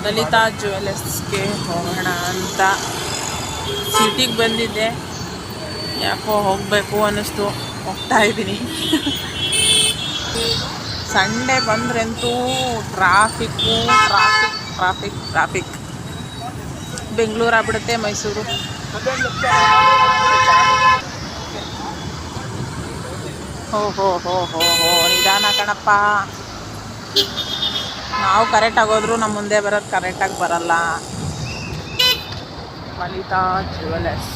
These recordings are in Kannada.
ಲಲಿತಾ ಜ್ಯುವೆಲರ್ಸ್ಗೆ ಹೋಗೋಣ ಅಂತ ಸಿಟಿಗೆ ಬಂದಿದ್ದೆ. ಯಾಕೋ ಹೋಗಬೇಕು ಅನ್ನಿಸ್ತು, ಹೋಗ್ತಾ ಇದ್ದೀನಿ. ಸಂಡೇ ಬಂದ್ರಂತೂ traffic traffic traffic traffic. Bengaluru ಆಗ್ಬಿಡುತ್ತೆ, ಮೈಸೂರು. ಹೋ ನಿಧಾನ ಕಣಪ್ಪ. ನಾವು ಕರೆಕ್ಟಾಗಿ ಹೋದ್ರು ನಮ್ಮ ಮುಂದೆ ಬರೋದು ಕರೆಕ್ಟಾಗಿ ಬರಲ್ಲ. Lalitha jewellers.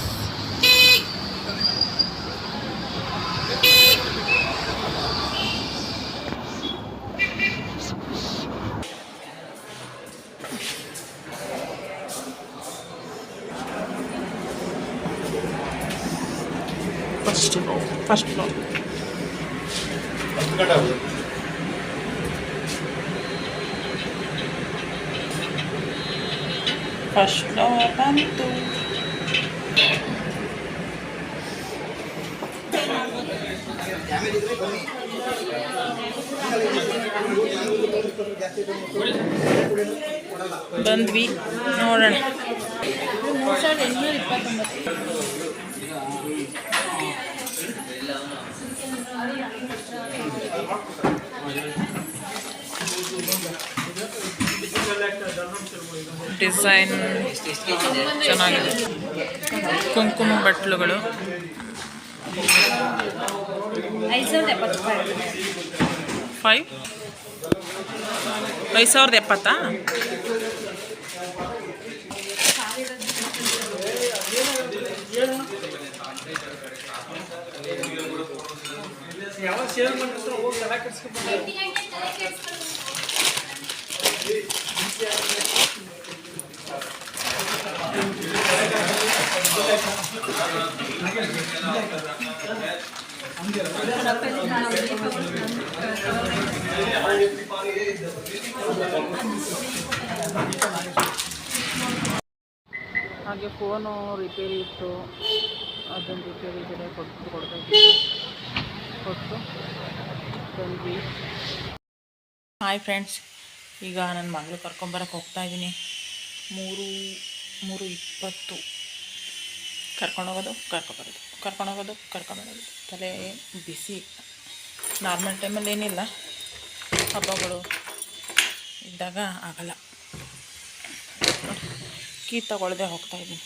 First floor. First floor ಬಂತು. ಬಂದ್ವಿ, ನೋಡೋಣ. ಡಿಸೈನ್ ಚೆನ್ನಾಗಿದೆ. ಕುಂಕುಮ ಬಟ್ಲುಗಳು 5,070. ಯಾವ ಸೇಲ್ ಮಾಡ್ತಾರೆ ಹೋಗಿ ತಲೆ ಕೆಡಿಸ್ಕೊಂಡು ಹಾಗೆ ಫೋನು ರಿಪೇರಿ ಇತ್ತು, ಅದನ್ನು ರಿಪೇರಿ ಬೇರೆ ಕೊಡಬೇಕಿತ್ತು. ಕೊಟ್ಟು ಬಂದ್ವಿ. ಹಾಯ್ ಫ್ರೆಂಡ್ಸ್, ಈಗ ನನ್ನ ಮಗಳು ಕರ್ಕೊಂಬರಕ್ಕೆ ಹೋಗ್ತಾಯಿದ್ದೀನಿ. 3:20 ಕರ್ಕೊಂಡೋಗೋದು ಕರ್ಕೊಂಬರೋದು. ತಲೆ ಬಿಸಿ. ನಾರ್ಮಲ್ ಟೈಮಲ್ಲಿ ಏನಿಲ್ಲ, ಹಬ್ಬಗಳು ಇದ್ದಾಗ ಆಗಲ್ಲ. ಕೀ ತಗೊಳ್ಳದೆ ಹೋಗ್ತಾಯಿದ್ದೀನಿ.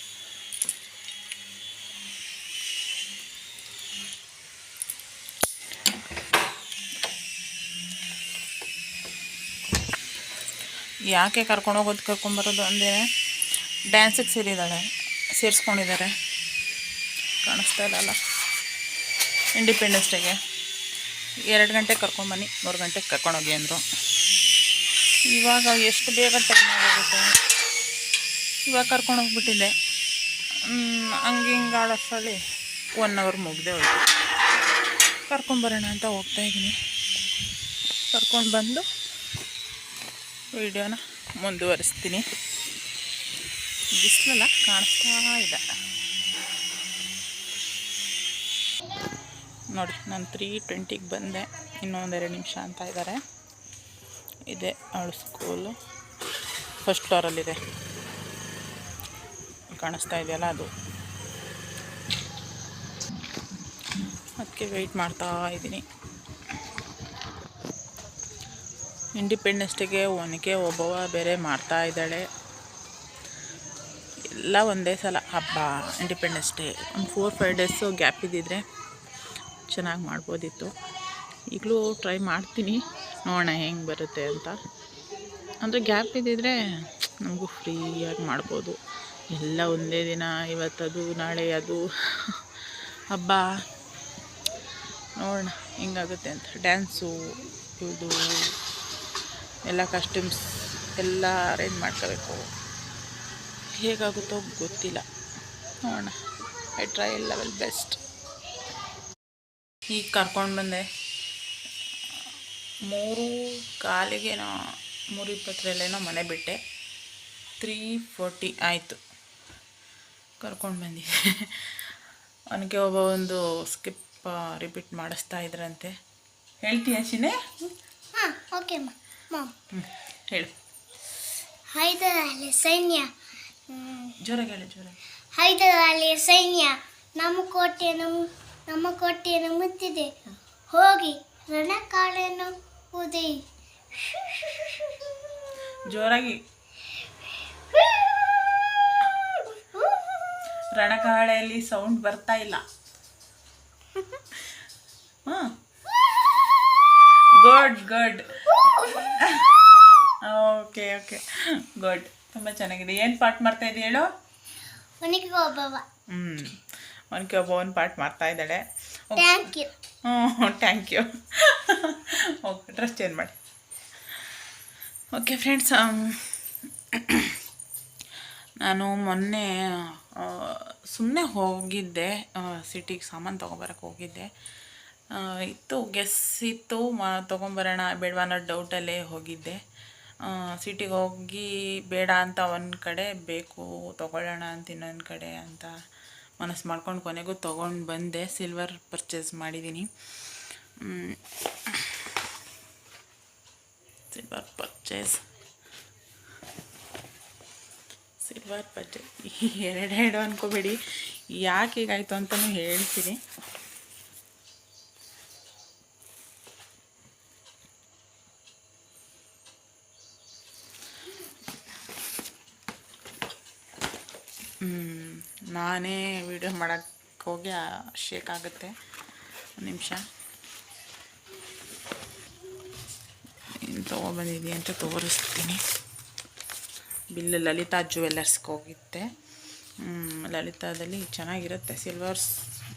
ಯಾಕೆ ಕರ್ಕೊಂಬರೋದು ಅಂದರೆ ಡ್ಯಾನ್ಸಿಗೆ ಸೇರಿಸ್ಕೊಂಡಿದ್ದಾರೆ. ಕಾಣಿಸ್ತಾ ಇಲ್ಲಲ್ಲ. ಇಂಡಿಪೆಂಡೆನ್ಸ್ ಡೇಗೆ 2 ಗಂಟೆಗೆ ಕರ್ಕೊಂಬನ್ನಿ, 3 ಗಂಟೆಗೆ ಕರ್ಕೊಂಡೋಗಿ ಅಂದರು. ಇವಾಗ ಎಷ್ಟು ಬೇಗ ಟೈಮ್ ಆಗೋಗುತ್ತೆ. ಇವಾಗ ಕರ್ಕೊಂಡೋಗ್ಬಿಟ್ಟಿದ್ದೆ. ಹಿಂಗೆ ಆಡೋಷ್ಟರಲ್ಲಿ 1 ಅವರ್ ಮುಗ್ದೇ ಹೋಯ್ತು. ಕರ್ಕೊಂಬರೋಣ ಅಂತ ಹೋಗ್ತಾಯಿದ್ದೀನಿ. ಕರ್ಕೊಂಡು ಬಂದು ವಿಡಿಯೋನ ಮುಂದುವರಿಸ್ತೀನಿ. ಬಿಸಿಲಲ್ಲ ಕಾಣಿಸ್ತಾ ಇದೆ ನೋಡಿ. ನಾನು 3:20ಗೆ ಬಂದೆ. ಇನ್ನೊಂದು 2 ನಿಮಿಷ ಅಂತ ಇದ್ದಾರೆ. ಇದೆ ಅವಳು ಸ್ಕೂಲು. ಫಸ್ಟ್ ಫ್ಲೋರಲ್ಲಿದೆ, ಕಾಣಿಸ್ತಾ ಇದೆಯಲ್ಲ ಅದು. ಅದಕ್ಕೆ ವೆಯ್ಟ್ ಮಾಡ್ತಾ ಇದ್ದೀನಿ. ಇಂಡಿಪೆಂಡೆನ್ಸ್ ಡೇಗೆ ಒನಕೆ ಒಬ್ಬವ ಬೇರೆ ಮಾಡ್ತಾ ಇದ್ದಾಳೆ. ಎಲ್ಲ ಒಂದೇ ಸಲ ಹಬ್ಬ. ಇಂಡಿಪೆಂಡೆನ್ಸ್ ಡೇ ಒಂದು 4-5 ಡೇಸು ಗ್ಯಾಪ್ ಇದ್ದಿದ್ರೆ ಚೆನ್ನಾಗಿ ಮಾಡ್ಬೋದಿತ್ತು. ಈಗಲೂ ಟ್ರೈ ಮಾಡ್ತೀನಿ, ನೋಡೋಣ ಹೆಂಗೆ ಬರುತ್ತೆ ಅಂತ. ಅಂದರೆ ಗ್ಯಾಪ್ ಇದ್ದಿದ್ರೆ ನಮಗೂ ಫ್ರೀಯಾಗಿ ಮಾಡ್ಬೋದು. ಎಲ್ಲ ಒಂದೇ ದಿನ, ಇವತ್ತದು ನಾಳೆ ಅದು ಹಬ್ಬ. ನೋಡೋಣ ಹೆಂಗಾಗುತ್ತೆ ಅಂತ. ಡ್ಯಾನ್ಸು ಇದು ಎಲ್ಲ ಕಾಸ್ಟ್ಯೂಮ್ಸ್ ಎಲ್ಲ ಅರೇಂಜ್ ಮಾಡ್ಕೋಬೇಕು. ಹೇಗಾಗುತ್ತೋ ಗೊತ್ತಿಲ್ಲ, ನೋಡೋಣ. I try level best. ಈಗ ಕರ್ಕೊಂಡು ಬಂದೆ. 3:15 3:20 ಮನೆ ಬಿಟ್ಟೆ. 3:40 ಆಯಿತು. ಕರ್ಕೊಂಡು ಬಂದಿದ್ದೆ. ಅವನಿಗೆ ಒಂದು ಸ್ಕಿಪ್ ರಿಪೀಟ್ ಮಾಡಿಸ್ತಾ ಇದ್ರಂತೆ. ಹೇಳ್ತೀಯ ಚಿನ್ನೆ? ಓಕೆ ಹೇಳು. ಹೈದರಾಲಿ ಸೈನ್ಯ ಜೋರಾಗಿ ಹೇಳಿ ಜೋರಾಗಿ. ಹೈದರಾಲಿ ಸೈನ್ಯ ನಮ್ಮ ಕೋಟೆಯನ್ನು ಮುತ್ತಿದೆ, ಹೋಗಿ ರಣಕಾಳೆಯನ್ನು ಊದಿ. ಜೋರಾಗಿ. ರಣಕಾಳೆಯಲ್ಲಿ ಸೌಂಡ್ ಬರ್ತಾ ಇಲ್ಲ. Good good. Okay okay good. ತುಂಬ ಚೆನ್ನಾಗಿದೆ. ಏನು ಪಾಠ ಮಾಡ್ತಾ ಇದ್ದೀಯ ಹೇಳು? ಒನಕೆ ಓಬವ್ವ. ಒನಕೆ ಓಬವ್ವನ ಪಾಠ ಮಾಡ್ತಾ ಇದ್ದಾಳೆ. Thank you. Thank you. Okay, dress change ಮಾಡಿ. ಓಕೆ ಫ್ರೆಂಡ್ಸ್, ನಾನು ಮೊನ್ನೆ ಸುಮ್ಮನೆ ಹೋಗಿದ್ದೆ ಸಿಟಿಗೆ, ಸಾಮಾನು ತೊಗೊಬರಕ್ಕೆ ಹೋಗಿದ್ದೆ. ಇತ್ತು ಗೆಸ್ ಇತ್ತು, ತೊಗೊಂಬರೋಣ ಬೇಡವಾ ಅನ್ನೋ ಡೌಟಲ್ಲೇ ಹೋಗಿದ್ದೆ. ಸಿಟಿಗೆ ಹೋಗಿ ಬೇಡ ಅಂತ ಒಂದು ಕಡೆ, ಬೇಕು ತೊಗೊಳ್ಳೋಣ ಅಂತ ಇನ್ನೊಂದು ಕಡೆ ಅಂತ ಮನಸ್ಸು ಮಾಡ್ಕೊಂಡು ಕೊನೆಗೂ ತೊಗೊಂಡು ಬಂದೆ. ಸಿಲ್ವರ್ ಪರ್ಚೇಸ್ ಮಾಡಿದ್ದೀನಿ. ಸಿಲ್ವರ್ ಪರ್ಚೇಸ್ ಎರಡೆರಡು ಅನ್ಕೋಬೇಡಿ, ಯಾಕೆ ಹೀಗಾಯಿತು ಅಂತಲೂ ಹೇಳ್ತೀನಿ. ನಾನೇ ವಿಡಿಯೋ ಮಾಡೋಕ್ಕೆ ಹೋಗಿ ಶೇಕ್ ಆಗುತ್ತೆ. ಒಂದು ನಿಮಿಷ. ಏನು ತೊಗೊಬಂದಿದ್ದೀನಿ ಅಂತ ತೋರಿಸ್ತೀನಿ. ಬಿಲ್ಲು ಲಲಿತಾ ಜ್ಯುವೆಲ್ಲರ್ಸ್ಗೆ ಹೋಗಿದ್ದೆ. ಲಲಿತಾದಲ್ಲಿ ಚೆನ್ನಾಗಿರುತ್ತೆ, ಸಿಲ್ವರ್ಸ್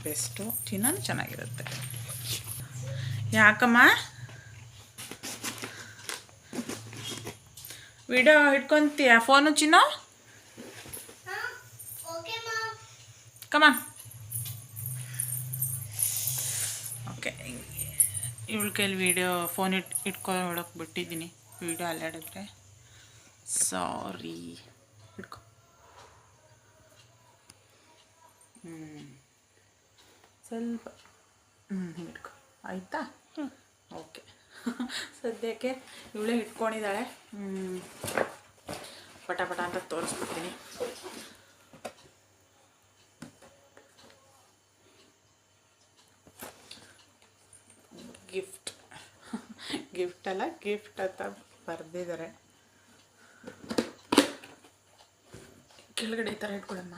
ಬೆಸ್ಟು, ಚಿನ್ನನೂ ಚೆನ್ನಾಗಿರುತ್ತೆ. ಯಾಕಮ್ಮ ವಿಡಿಯೋ ಹಿಡ್ಕೊತೀಯ ಫೋನು ಚಿನ್ನು? ಕಮಾನ್. ಓಕೆ, ಇವಳ ಕೈಲಿ ಫೋನ್ ಇಟ್ಕೊಳ್ಳೋಕೆ ಬಿಟ್ಟಿದ್ದೀನಿ. ವಿಡಿಯೋ ಅಲ್ಲಾಡಿದ್ರೆ ಸಾರಿ. ಹಿಡ್ಕೊ. ಸ್ವಲ್ಪ ಹಿಡ್ಕೊ, ಆಯಿತಾ? ಓಕೆ. ಸದ್ಯಕ್ಕೆ ಇವಳೇ ಇಟ್ಕೊಂಡಿದ್ದಾಳೆ. ಪಟ ಪಟ ಅಂತ ತೋರಿಸ್ಬಿಡ್ತೀನಿ. ಗಿಫ್ಟ್ ಅಲ್ಲ, ಗಿಫ್ಟ್ ಅಂತ ಬರೆದಿದ್ದಾರೆ. ಕೆಳಗಡೆ ಈ ಥರ ಇಟ್ಕೊಳಮ್ಮ.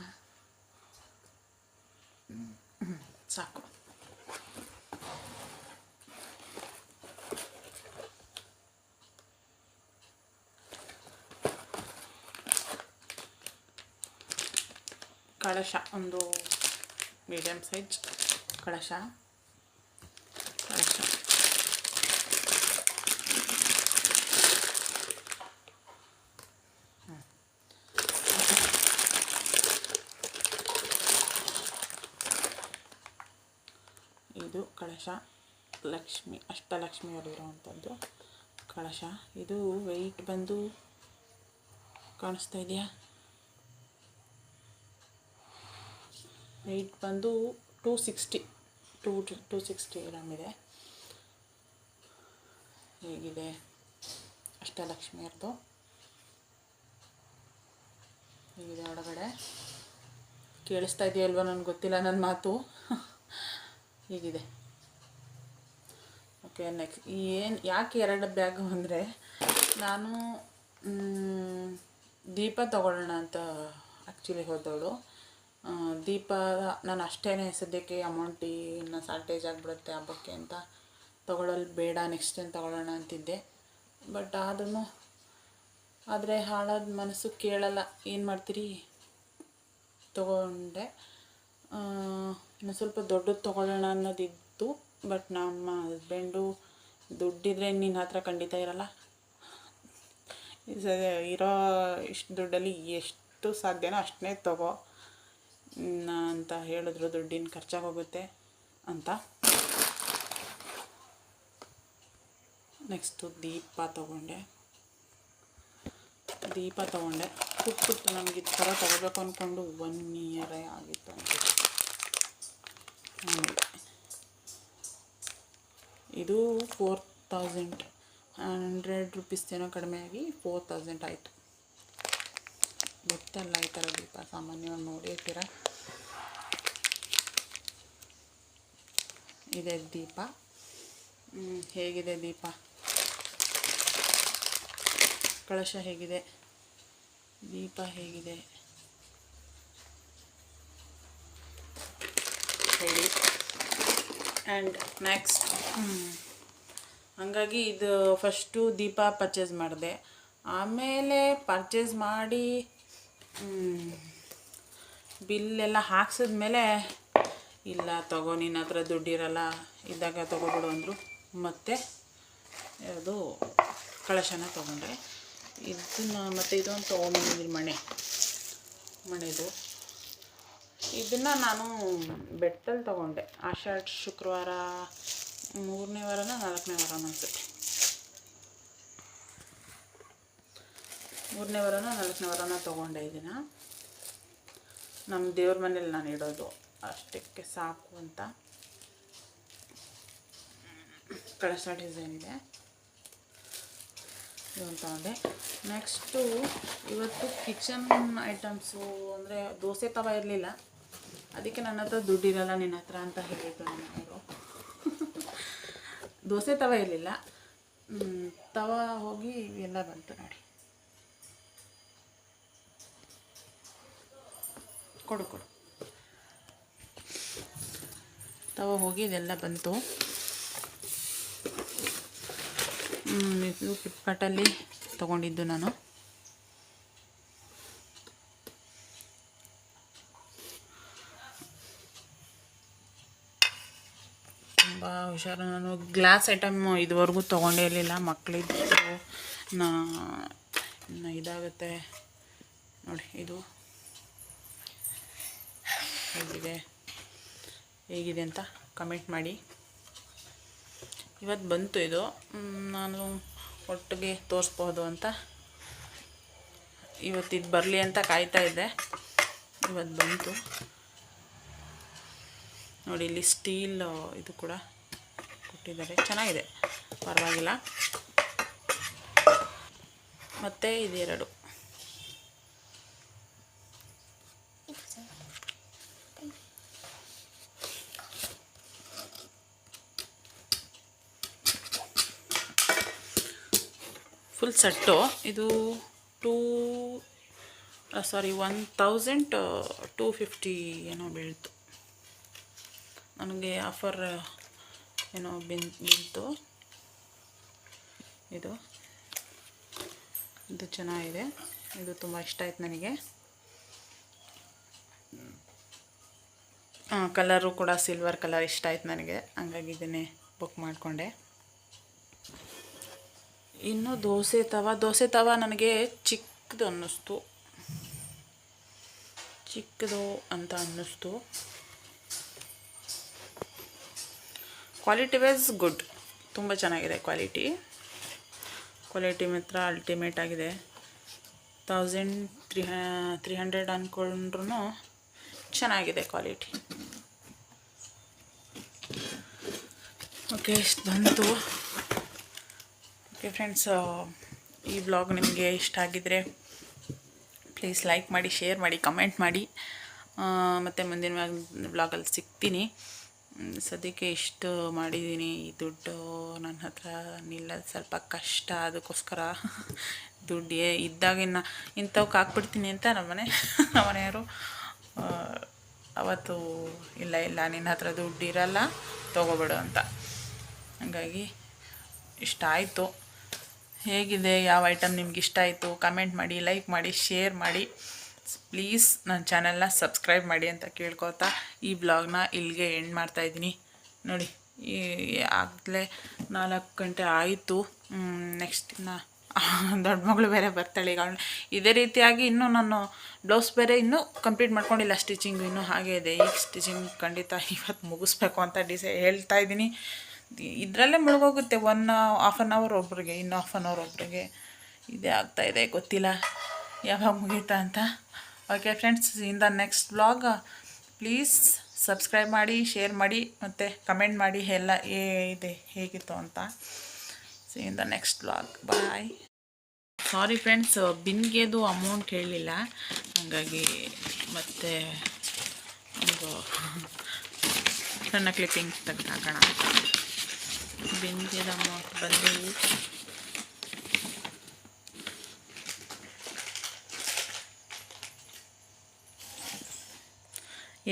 ಸಾಕು. ಕಳಶ, ಒಂದು ಮೀಡಿಯಮ್ ಸೈಜ್ ಕಳಶ. ಇದು ಕಳಶ, ಲಕ್ಷ್ಮಿ, ಅಷ್ಟಲಕ್ಷ್ಮಿಯವರು ಇರುವಂಥದ್ದು ಕಳಶ. ಇದು ವೆಯ್ಟ್ ಬಂದು ಕಾಣಿಸ್ತಾ ಇದೆಯಾ? ವೆಯ್ಟ್ ಬಂದು 260 ಗ್ರಾಮ್ ಇದೆ. ಹೇಗಿದೆ ಅಷ್ಟಲಕ್ಷ್ಮಿಯರ್ದು? ಹೇಗಿದೆ ಒಳಗಡೆ? ಕೇಳಿಸ್ತಾ ಇದೆಯಲ್ವ ನನಗೆ ಗೊತ್ತಿಲ್ಲ ನನ್ನ ಮಾತು. ಹೀಗಿದೆ. ಓಕೆ, ನೆಕ್ಸ್ಟ್ ಯಾಕೆ 2 ಬ್ಯಾಗು ಅಂದರೆ, ನಾನು ದೀಪ ತೊಗೊಳ್ಳೋಣ ಅಂತ ಆ್ಯಕ್ಚುಲಿ ಹೋದವಳು. ದೀಪ ನಾನು ಅಷ್ಟೇ ಸದ್ಯಕ್ಕೆ ಅಮೌಂಟ್ ಇನ್ನು ಶಾರ್ಟೇಜ್ ಆಗಿಬಿಡುತ್ತೆ ಹಬ್ಬಕ್ಕೆ ಅಂತ ತೊಗೊಳ್ಳೋದು ಬೇಡ, ನೆಕ್ಸ್ಟ್ ಟೈಮ್ ತೊಗೊಳ್ಳೋಣ ಅಂತಿದ್ದೆ. ಬಟ್ ಆದರೆ ಹಾಳಾದ ಮನಸ್ಸು ಕೇಳಲ್ಲ, ಏನು ಮಾಡ್ತೀರಿ, ತೊಗೊಂಡೆ. ಇನ್ನು ಸ್ವಲ್ಪ ದೊಡ್ಡದು ತೊಗೊಳ್ಳೋಣ ಅನ್ನೋದಿತ್ತು. ಬಟ್ ನಮ್ಮ ಹಸ್ಬೆಂಡು ದುಡ್ಡಿದ್ರೆ ನಿನ್ನ ಹತ್ರ ಖಂಡಿತ ಇರಲ್ಲ, ಇರೋ ಇಷ್ಟು ದುಡ್ಡಲ್ಲಿ ಎಷ್ಟು ಸಾಧ್ಯನೋ ಅಷ್ಟನ್ನೇ ತಗೋ ಅಂತ ಹೇಳಿದ್ರು. ದುಡ್ಡಿನ ಖರ್ಚಾಗೋಗುತ್ತೆ ಅಂತ. ನೆಕ್ಸ್ಟು ದೀಪ ತೊಗೊಂಡೆ. ಪುಟ್ಟು ನನಗೆ ಈ ಥರ ತೊಗೋಬೇಕು ಅಂದ್ಕೊಂಡು 1 ಇಯರ್ ಆಗಿತ್ತು ಅಂತ. ಇದು 4000 100 ರೂಪೀಸ್ ಏನೋ ಕಡಿಮೆ ಆಗಿ 4000 ಆಯಿತು. ಗೊತ್ತಲ್ಲ ಈ ಥರ ದೀಪ ಸಾಮಾನ್ಯವಾಗಿ ನೋಡಿರ್ತೀರ. ಇದೆ ದೀಪ. ಹೇಗಿದೆ ದೀಪ, ಕಳಶ ಹೇಗಿದೆ, ದೀಪ ಹೇಗಿದೆ ಹೇಳಿ. ಆ್ಯಂಡ್ ನೆಕ್ಸ್ಟ್ ಹಾಗಾಗಿ ಇದು ಫಸ್ಟು ದೀಪ ಪರ್ಚೇಸ್ ಮಾಡಿದೆ. ಆಮೇಲೆ ಪರ್ಚೇಸ್ ಮಾಡಿ ಬಿಲ್ಲೆಲ್ಲ ಹಾಕ್ಸಿದ್ಮೇಲೆ ಇಲ್ಲ ತಗೋ, ನಿನ್ನ ಹತ್ರ ದುಡ್ಡಿರಲ್ಲ, ಇದ್ದಾಗ ತೊಗೊಬಿಡು ಅಂದರು. ಮತ್ತು ಅದು ಕಳಶನ ತೊಗೊಂಡೆ. ಇದನ್ನು ಮತ್ತು ಇದೊಂದು ತೊಗೊಂಬಂದಿದ್ದೀನಿ ಮಣೆದು. ಇದನ್ನು ನಾನು ಬೆಟ್ಟಲ್ಲಿ ತೊಗೊಂಡೆ. ಆಷಾಢ ಶುಕ್ರವಾರ 3ನೇ ವಾರನ 4ನೇ ವಾರ ಅನಿಸುತ್ತೆ. 3ನೇ ವಾರನ 4ನೇ ವಾರನ ತೊಗೊಂಡೆ. ಇದನ್ನು ನಮ್ಮ ದೇವ್ರ ಮನೇಲಿ ನಾನು ಇಡೋದು, ಅಷ್ಟಕ್ಕೆ ಸಾಕು ಅಂತ. ಕಳಶ ಡಿಸೈನ್ ಇದೆ, ಇದೊಂದು ತೊಗೊಂಡೆ. ನೆಕ್ಸ್ಟು ಇವತ್ತು ಕಿಚನ್ ಐಟಮ್ಸು ಅಂದರೆ ದೋಸೆ ತವ ಇರಲಿಲ್ಲ, ಅದಕ್ಕೆ ನನ್ನ ಹತ್ರ ದುಡ್ಡಿರಲ್ಲ ನಿನ್ನ ಹತ್ರ ಅಂತ ಹೇಳಿದ್ದು ನಮ್ಮವರು. ದೋಸೆ ತವ ಇರಲಿಲ್ಲ, ತವ ಹೋಗಿ ಎಲ್ಲ ಬಂತು ನೋಡಿ. ಕೊಡು ತವ ಹೋಗಿ ಇದೆಲ್ಲ ಬಂತು. ಇದು ಫ್ಲಿಪ್ಕಾರ್ಟಲ್ಲಿ ತೊಗೊಂಡಿದ್ದು ನಾನು. ತುಂಬ ಹುಷಾರು. ನಾನು ಗ್ಲಾಸ್ ಐಟಮ್ ಇದುವರೆಗೂ ತೊಗೊಂಡೇ ಇರಲಿಲ್ಲ. ಮಕ್ಕಳಿದ್ದು ಇದಾಗುತ್ತೆ ನೋಡಿ. ಇದು ಹೇಗಿದೆ ಅಂತ ಕಮೆಂಟ್ ಮಾಡಿ. ಇವತ್ತು ಬಂತು ಇದು, ನಾನು ಒಟ್ಟಿಗೆ ತೋರಿಸ್ಬೋದು ಅಂತ ಇವತ್ತಿದು ಬರಲಿ ಅಂತ ಕಾಯ್ತಾ ಇದ್ದೆ. ಇವತ್ತು ಬಂತು ನೋಡಿ. ಇಲ್ಲಿ ಸ್ಟೀಲ್ ಇದು ಕೂಡ ಕೊಟ್ಟಿದ್ದಾರೆ, ಚೆನ್ನಾಗಿದೆ, ಪರವಾಗಿಲ್ಲ. ಮತ್ತು ಇದೆರಡು ಫುಲ್ ಸೆಟ್ಟು. ಇದು 1250 ಏನೋ ಬೀಳ್ತು ನನಗೆ. ಆಫರ್ ಏನೋ ಬೀಳ್ತು. ಇದು ಚೆನ್ನಾಗಿದೆ, ಇದು ತುಂಬ ಇಷ್ಟ ಆಯ್ತು ನನಗೆ. ಕಲರು ಕೂಡ ಸಿಲ್ವರ್ ಕಲರ್ ಇಷ್ಟ ಆಯ್ತು ನನಗೆ, ಹಂಗಾಗಿ ಇದನ್ನೇ ಬುಕ್ ಮಾಡಿಕೊಂಡೆ. ಇನ್ನು ದೋಸೆ ತವ ನನಗೆ ಚಿಕ್ಕದು ಅಂತ ಅನ್ನಿಸ್ತು. ಕ್ವಾಲಿಟಿ ವೈಸ್ ಗುಡ್, ತುಂಬ ಚೆನ್ನಾಗಿದೆ. ಕ್ವಾಲಿಟಿ ಮಾತ್ರ ಅಲ್ಟಿಮೇಟ್ ಆಗಿದೆ. 1300 ಅಂದ್ಕೊಂಡ್ರೂ ಚೆನ್ನಾಗಿದೆ ಕ್ವಾಲಿಟಿ. ಓಕೆ, ಇಷ್ಟು ಬಂತು. ಓಕೆ ಫ್ರೆಂಡ್ಸ್, ಈ ವ್ಲಾಗ್ ನಿಮಗೆ ಇಷ್ಟ ಆಗಿದ್ದರೆ ಪ್ಲೀಸ್ ಲೈಕ್ ಮಾಡಿ, ಶೇರ್ ಮಾಡಿ, ಕಮೆಂಟ್ ಮಾಡಿ. ಮತ್ತು ಮುಂದಿನ ವ್ಲಾಗಲ್ಲಿ ಸಿಗ್ತೀನಿ. ಸದ್ಯಕ್ಕೆ ಇಷ್ಟು ಮಾಡಿದ್ದೀನಿ. ಈ ದುಡ್ಡು ನನ್ನ ಹತ್ರ ನಿಲ್ಲೋದು ಸ್ವಲ್ಪ ಕಷ್ಟ, ಅದಕ್ಕೋಸ್ಕರ ದುಡ್ಡು ಇದ್ದಾಗ ಇಂಥವಕ್ಕೆ ಹಾಕ್ಬಿಡ್ತೀನಿ ಅಂತ ನಮ್ಮನೆಯವರು ಅವತ್ತು ಇಲ್ಲ ನಿನ್ನ ಹತ್ರ ದುಡ್ಡು ಇರಲ್ಲ, ತೊಗೊಬೇಡು ಅಂತ. ಹಾಗಾಗಿ ಇಷ್ಟ ಆಯಿತು. ಹೇಗಿದೆ, ಯಾವ ಐಟಮ್ ನಿಮ್ಗೆ ಇಷ್ಟ ಆಯಿತು ಕಮೆಂಟ್ ಮಾಡಿ, ಲೈಕ್ ಮಾಡಿ, ಶೇರ್ ಮಾಡಿ. ಪ್ಲೀಸ್ ನನ್ನ ಚಾನಲ್ನ ಸಬ್ಸ್ಕ್ರೈಬ್ ಮಾಡಿ ಅಂತ ಕೇಳ್ಕೊತಾ ಈ ಬ್ಲಾಗ್ನ ಇಲ್ಲಿಗೆ ಎಂಡ್ ಮಾಡ್ತಾಯಿದ್ದೀನಿ. ನೋಡಿ, ಆಗಲೇ 4 ಗಂಟೆ ಆಯಿತು. ನೆಕ್ಸ್ಟ್ ಇನ್ನು ದೊಡ್ಡ ಮಗಳು ಬೇರೆ ಬರ್ತಾಳೆ ಈಗ. ಇದೇ ರೀತಿಯಾಗಿ ಇನ್ನೂ ನಾನು ಬ್ಲೌಸ್ ಬೇರೆ ಇನ್ನೂ ಕಂಪ್ಲೀಟ್ ಮಾಡ್ಕೊಂಡಿಲ್ಲ. ಸ್ಟಿಚಿಂಗು ಇನ್ನೂ ಹಾಗೆ ಇದೆ. ಈಗ ಸ್ಟಿಚಿಂಗ್ ಖಂಡಿತ ಇವತ್ತು ಮುಗಿಸ್ಬೇಕು ಅಂತ ಹೇಳ್ತಾ ಇದ್ದೀನಿ. ಇದರಲ್ಲೇ ಮುಳುಗೋಗುತ್ತೆ. ಹಾಫ್ ಆನ್ ಅವರ್ ಒಬ್ರಿಗೆ, ಇನ್ನು ಹಾಫ್ ಆನ್ ಅವರ್ ಒಬ್ರಿಗೆ. ಇದೇ ಆಗ್ತಾಯಿದೆ, ಗೊತ್ತಿಲ್ಲ ಯಾವಾಗ ಮುಗೀತಾ ಅಂತ. Okay friends, in the next vlog please subscribe ಮಾಡಿ, ಶೇರ್ ಮಾಡಿ, ಮತ್ತು ಕಮೆಂಟ್ ಮಾಡಿ ಎಲ್ಲ ಹೇಗಿತ್ತು ಅಂತ. See in the next vlog. Bye. Sorry friends, ಬಿನ್ಗೆದು ಅಮೌಂಟ್ ಹೇಳಲಿಲ್ಲ, ಹಾಗಾಗಿ ಮತ್ತೆ ಒಂದು ಸಣ್ಣ ಕ್ಲಿಪ್ಪಿಂಗ್ ತೆಗೆದು ಹಾಕೋಣ ಅಂತ. ಬಿನ್ಗೆದು ಅಮೌಂಟ್ ಬಂದು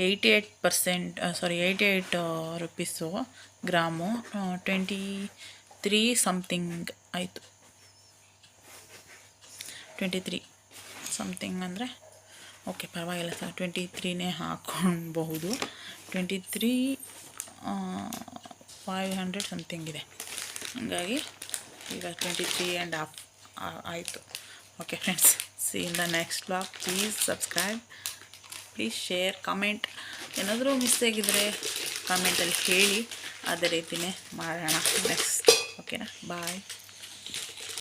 88 ರುಪೀಸು ಗ್ರಾಮು, 23 ಸಮಥಿಂಗ್ ಆಯಿತು. 23 ಸಮಥಿಂಗ್ ಅಂದರೆ ಓಕೆ ಪರವಾಗಿಲ್ಲ ಸರ್, 23ನೇ ಹಾಕ್ಕೊಳ್ಬಹುದು. 23 500 ಸಮಥಿಂಗ್ ಇದೆ, ಹಾಗಾಗಿ ಈಗ 23.5 ಆಯಿತು. Okay friends, C in the next blog. Please subscribe, please share, comment. ಏನಾದರೂ ಮಿಸ್ಟೇಕ್ ಇದ್ದರೆ ಕಮೆಂಟಲ್ಲಿ ಹೇಳಿ, ಅದೇ ರೀತಿಯೇ ಮಾಡೋಣ ನೆಕ್ಸ್ಟ್. ಓಕೆನಾ, ಬಾಯ್.